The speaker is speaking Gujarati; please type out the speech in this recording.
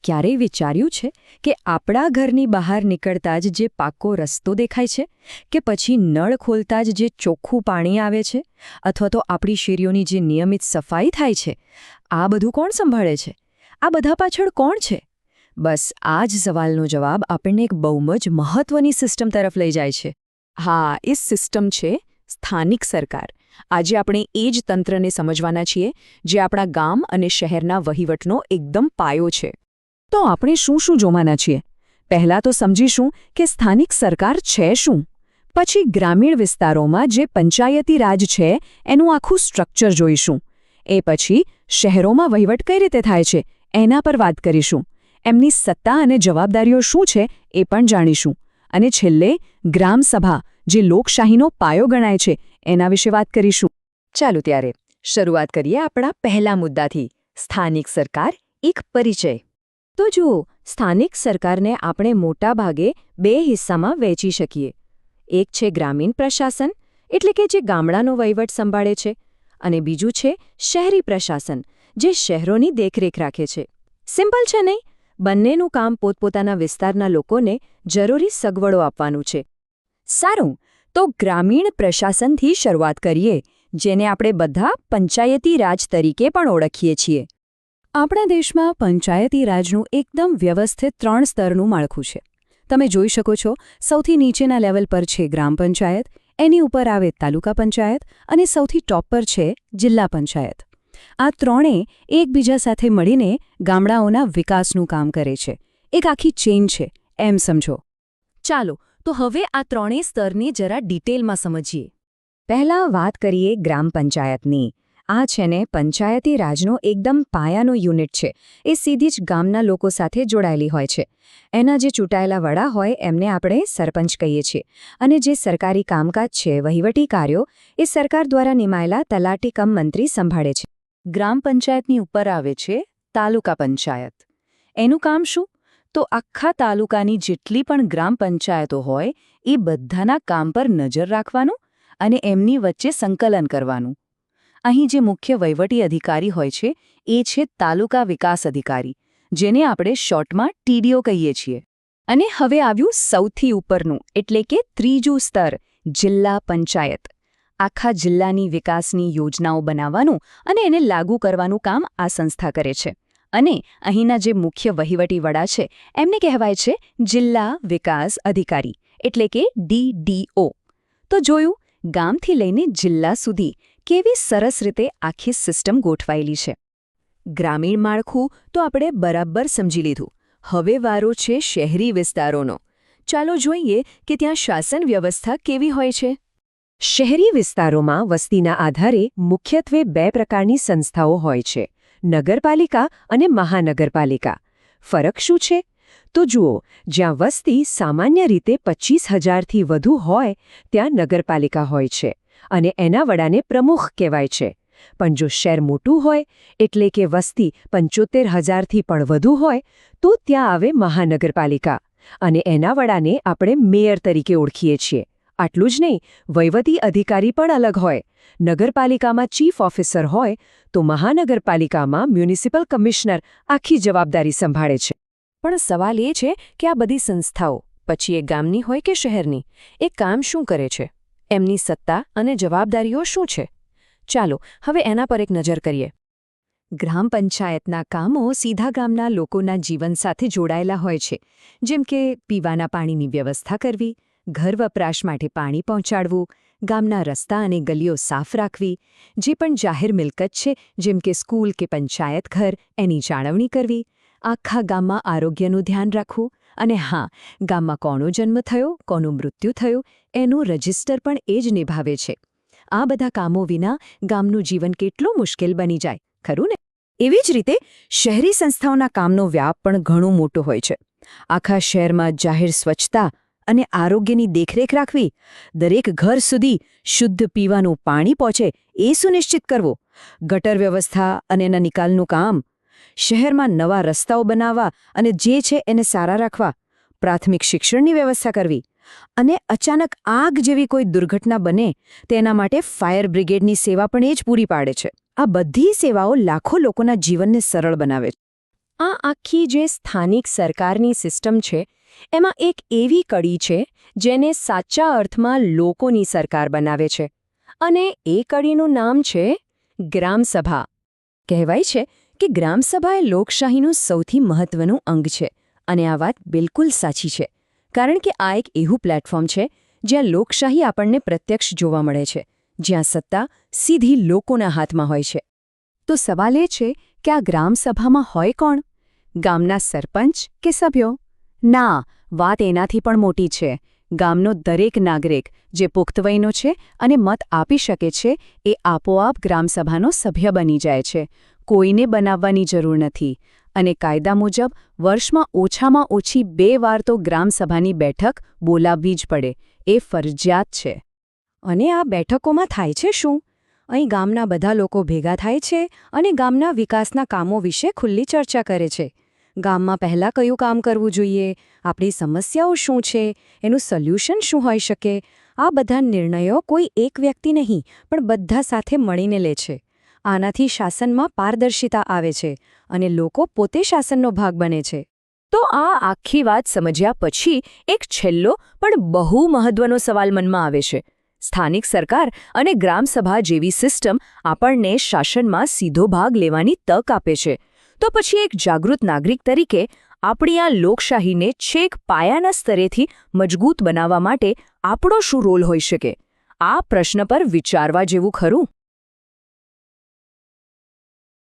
ક્યારેય વિચાર્યું છે કે આપણા ઘરની બહાર નીકળતા જ જે પાકો રસ્તો દેખાય છે કે પછી નળ ખોલતા જ જે ચોખ્ખું પાણી આવે છે અથવા તો આપણી શેરીઓની જે નિયમિત સફાઈ થાય છે આ બધું કોણ સંભાળે છે? આ બધા પાછળ કોણ છે? બસ આ જ સવાલનો જવાબ આપણને એક બહુ જ મહત્વની સિસ્ટમ તરફ લઈ જાય છે. હા, એ સિસ્ટમ છે સ્થાનિક સરકાર. આજે આપણે એ જ તંત્રને સમજવાના છીએ જે આપણા ગામ અને શહેરના વહીવટનો એકદમ પાયો છે. તો આપણે શું જોવાના છીએ? પહેલાં તો સમજીશું કે સ્થાનિક સરકાર છે શું. પછી ગ્રામીણ વિસ્તારોમાં જે પંચાયતી રાજ છે એનું આખું સ્ટ્રક્ચર જોઈશું. એ પછી શહેરોમાં વહીવટ કઈ રીતે થાય છે એના પર વાત કરીશું. એમની સત્તા અને જવાબદારીઓ શું છે એ પણ જાણીશું. અને છેલ્લે ગ્રામસભા જે લોકશાહીનો પાયો ગણાય છે એના વિશે વાત કરીશું. ચાલો ત્યારે શરૂઆત કરીએ આપણા પહેલા મુદ્દાથી, સ્થાનિક સરકાર એક પરિચય. તો જુઓ, સ્થાનિક સરકારને આપણે મોટા ભાગે બે હિસ્સામાં વહેંચી શકીએ. એક છે ગ્રામીણ પ્રશાસન, એટલે કે જે ગામડાનો વહીવટ સંભાળે છે, અને બીજું છે શહેરી પ્રશાસન, જે શહેરોની દેખરેખ રાખે છે. સિમ્પલ છે નહીં? બંનેનું કામ પોતપોતાના વિસ્તારના લોકોને જરૂરી સગવડો આપવાનું છે. સારું, તો ગ્રામીણ પ્રશાસનથી શરૂઆત કરીએ, જેને આપણે બધા પંચાયતી રાજ તરીકે પણ ઓળખીએ છીએ. આપણા દેશમાં પંચાયતી રાજનું એકદમ વ્યવસ્થિત 3 સ્તરનું માળખું છે. તમે જોઈ શકો છો, સૌથી નીચેના લેવલ પર છે ગ્રામ પંચાયત, એની ઉપર આવે તાલુકા પંચાયત અને સૌથી ટોપ પર છે જિલ્લા પંચાયત. આ ત્રણેય એકબીજા સાથે મળીને ગામડાઓના વિકાસનું કામ કરે છે. એક આખી ચેઇન છે, એમ સમજો. ચાલો, તો હવે આ ત્રણેય સ્તરને જરા ડિટેલમાં સમજીએ. પહેલાં વાત કરીએ ગ્રામ પંચાયતની. આ છે ને પંચાયતી રાજનો એકદમ પાયાનો યુનિટ છે. એ સીધી જ ગામના લોકો સાથે જોડાયેલી હોય છે. એના જે ચૂંટાયેલા વડા હોય એમને આપણે સરપંચ કહીએ છીએ. અને જે સરકારી કામકાજ છે, વહીવટી કાર્યો, એ સરકાર દ્વારા નિમાયેલા તલાટી કમ મંત્રી સંભાળે છે. ગ્રામ પંચાયતની ઉપર આવે છે તાલુકા પંચાયત. એનું કામ શું? તો આખા તાલુકાની જેટલી પણ ગ્રામ પંચાયતો હોય એ બધાના કામ પર નજર રાખવાનું અને એમની વચ્ચે સંકલન કરવાનું. અહીં જે મુખ્ય વહીવટી અધિકારી હોય છે એ છે તાલુકા વિકાસ અધિકારી, જેને આપણે શોર્ટમાં TDO કહીએ છીએ. અને હવે આવ્યું સૌથી ઉપરનું, એટલે કે ત્રીજું સ્તર, જિલ્લા પંચાયત. આખા જિલ્લાની વિકાસની યોજનાઓ બનાવવાનું અને એને લાગુ કરવાનું કામ આ સંસ્થા કરે છે. અને અહીંના જે મુખ્ય વહીવટી વડા છે એમને કહેવાય છે જિલ્લા વિકાસ અધિકારી, એટલે કે DDO. તો જોયું, ગામથી લઈને જિલ્લા સુધી કેવી સરસ રીતે આખી સિસ્ટમ ગોઠવાયેલી છે. ગ્રામીણ માળખું તો આપણે બરાબર સમજી લીધું. હવે વારો છે શહેરી વિસ્તારોનો. ચાલો જોઈએ કે ત્યાં શાસન વ્યવસ્થા કેવી હોય છે. શહેરી વિસ્તારોમાં વસ્તીના આધારે મુખ્યત્વે 2 પ્રકારની સંસ્થાઓ હોય છે, નગરપાલિકા અને મહાનગરપાલિકા. ફરક શું છે? તો જુઓ, જ્યાં વસ્તી સામાન્ય રીતે 25,000થી વધુ હોય ત્યાં નગરપાલિકા હોય છે અને એના વડાને પ્રમુખ કહેવાય છે. પણ જો શહેર મોટું હોય, એટલે કે વસ્તી 75,000થી પણ વધુ હોય, તો ત્યાં આવે મહાનગરપાલિકા અને એના વડાને આપણે મેયર તરીકે ઓળખીએ છીએ. આટલું જ નહીં, વહીવટી અધિકારી પણ અલગ હોય. નગરપાલિકામાં ચીફ ઓફિસર હોય તો મહાનગરપાલિકામાં મ્યુનિસિપલ કમિશનર આખી જવાબદારી સંભાળે છે. પણ સવાલ એ છે કે આ બધી સંસ્થાઓ, પછી એ ગામની હોય કે શહેરની, એ કામ શું કરે છે? એમની સત્તા અને જવાબદારીઓ શું છે? ચાલો હવે એના પર એક નજર કરીએ. ગ્રામ પંચાયતના કામો સીધા ગામના લોકોના જીવન સાથે જોડાયેલા હોય છે, જેમ કે પીવાના પાણીની વ્યવસ્થા કરવી, ઘર વપરાશ માટે પાણી પહોંચાડવું, ગામના રસ્તા અને ગલીઓ સાફ રાખવી, જે પણ જાહેર મિલકત છે જેમ કે સ્કૂલ કે પંચાયત ઘર, એની જાળવણી કરવી, આખા ગામમાં આરોગ્યનું ધ્યાન રાખવું, અને હા, ગામમાં કોનો જન્મ થયો, કોનું મૃત્યુ થયું, એનું રજિસ્ટર પણ એ જ નિભાવે છે. આ બધા કામો વિના ગામનું જીવન કેટલું મુશ્કેલ બની જાય, ખરું ને? એવી જ રીતે શહેરી સંસ્થાઓના કામનો વ્યાપ પણ ઘણો મોટો હોય છે. આખા શહેરમાં જાહેર સ્વચ્છતા અને આરોગ્યની દેખરેખ રાખવી, દરેક ઘર સુધી શુદ્ધ પીવાનું પાણી પહોંચે એ સુનિશ્ચિત કરવું, ગટર વ્યવસ્થા અને એના નિકાલનું કામ, શહેરમાં નવા રસ્તાઓ બનાવવા અને જે છે એને સારા રાખવા, પ્રાથમિક શિક્ષણની વ્યવસ્થા કરવી, અને અચાનક આગ જેવી કોઈ દુર્ઘટના બને તેના માટે ફાયર બ્રિગેડની સેવા પણ એ જ પૂરી પાડે છે. આ બધી સેવાઓ લાખો લોકોના જીવનને સરળ બનાવે છે. આ આખી જે સ્થાનિક સરકારની સિસ્ટમ છે એમાં એક એવી કડી છે જેને સાચા અર્થમાં લોકોની સરકાર બનાવે છે અને એ કડીનું નામ છે ગ્રામસભા. કહેવાય છે કે ગ્રામસભા એ લોકશાહીનું સૌથી મહત્વનું અંગ છે અને આ વાત બિલકુલ સાચી છે, કારણ કે આ એક એવું પ્લેટફોર્મ છે જ્યાં લોકશાહી આપણને પ્રત્યક્ષ જોવા મળે છે, જ્યાં સત્તા સીધી લોકોના હાથમાં હોય છે. તો સવાલ એ છે કે આ ગ્રામસભામાં હોય કોણ? ગામના સરપંચ કે સભ્યો? ના, વાત એનાથી પણ મોટી છે. ગામનો દરેક નાગરિક જે પુખ્ત વયનો છે અને મત આપી શકે છે એ આપોઆપ ગ્રામસભાનો સભ્ય બની જાય છે. કોઈને બનાવવાની જરૂર નથી. અને કાયદા મુજબ વર્ષમાં ઓછામાં ઓછી 2 વાર તો ગ્રામસભાની બેઠક બોલાવવી જ પડે. એ ફરજિયાત છે. અને આ બેઠકોમાં થાય છે શું? અહીં ગામના બધા લોકો ભેગા થાય છે અને ગામના વિકાસના કામો વિશે ખુલ્લી ચર્ચા કરે છે. ગામમાં પહેલાં કયું કામ કરવું જોઈએ, આપણી સમસ્યાઓ શું છે, એનું સોલ્યુશન શું હોઈ શકે, આ બધા નિર્ણયો કોઈ એક વ્યક્તિ નહીં પણ બધા સાથે મળીને લે છે. આનાથી શાસનમાં પારદર્શિતા આવે છે અને લોકો પોતે શાસનનો ભાગ બને છે. તો આ આખી વાત સમજ્યા પછી એક છેલ્લો પણ બહુ મહત્વનો સવાલ મનમાં આવે છે. સ્થાનિક સરકાર અને ગ્રામસભા જેવી સિસ્ટમ આપણને શાસનમાં સીધો ભાગ લેવાની તક આપે છે. તો પછી એક જાગૃત નાગરિક તરીકે આપણી આ લોકશાહીને છેક પાયાના સ્તરેથી મજબૂત બનાવવા માટે આપણો શું રોલ હોઈ શકે? આ પ્રશ્ન પર વિચારવા જેવું ખરું.